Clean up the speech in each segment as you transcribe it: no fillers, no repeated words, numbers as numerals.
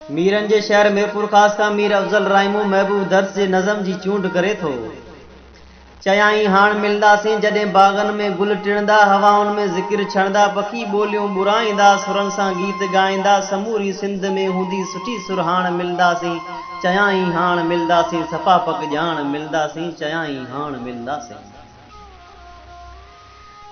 मीरन जे शहर मीरपुर ख़ास का मीर अफजल राइमू महबूब दर्स जे नज़म जी चूंड करे थो। चयाई हाण मिलंदासीं जॾहिं बाग़न में गुल टिणंदा, हवाउनि में ज़िक्र छणंदा, पखी ॿोलियूं ॿुराईंदा, सुरनि सां गीत ॻाईंदा, समूरी सिंध में हूंदी सुठी सुरहाण मिलंदासीं। चयाई हाण मिलंदासीं सफ़ा पक ॼाण मिलंदासीं। चयाई हाण मिलंदासीं।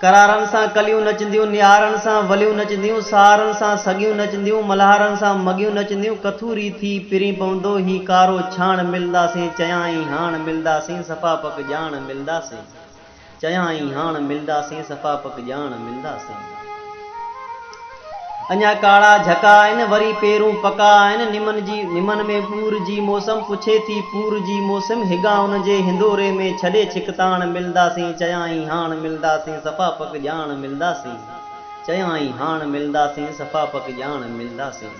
करारनि सां कलियूं नचंदियूं, निहारनि सां वलियूं नचंदियूं, सहारनि सां सॻियूं नचंदियूं, मल्हारनि सां मॻियूं नचंदियूं, कथूरी थी पिरी पवंदो ही कारो छाण मिलंदासीं। चयाई हाण मिलंदासीं सफ़ा पक ॼाण मिलंदासीं। चयाई हाण मिलंदासीं सफ़ा पक ॼाण मिलंदासीं। अञा काड़ा झका आहिनि वरी पेरूं पका आहिनि, निमन में पूर जी मौसम पुछे थी पूर जी मौसम, हिगा उन जे हिंदोरे में छॾे छिकताण मिलंदासीं। चयाई हाण मिलंदासीं सफ़ा पक ॼाण मिलंदासीं। चयाई हाण मिलंदासीं सफ़ा पक ॼाण मिलंदासीं।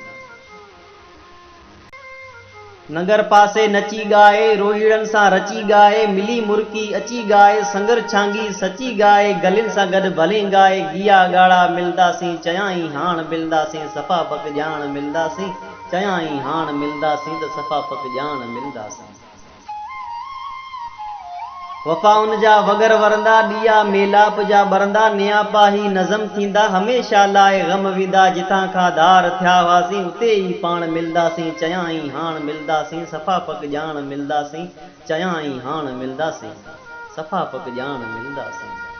नगर पासे नची ॻाए, रोहिड़नि सां रची ॻाए, मिली मुर्की अची ॻाए, संगर छांगी सची ॻाए, गलियुनि सां गॾु भले ॻाए, गिया ॻाड़ा मिलंदासीं। चयाई हाण मिलंदासीं सफ़ा पक ॼाण मिलंदासीं। चयाई हाण मिलंदासीं त सफ़ा पक ॼाण मिलंदासीं। वफ़ाउनि जा वगर वरंदा, ॾिया मेलाप जा ॿरंदा, नियापा ही नज़म थींदा, हमेशह लाइ ग़म विदा, जितां खां धार थिया हुआसीं उते ई पाण मिलंदासीं। चयाई हाण मिलंदासीं सफ़ा पक ॼाण मिलंदासीं। चयाई हाण मिलंदासीं सफ़ा पक ॼाण मिलंदासीं।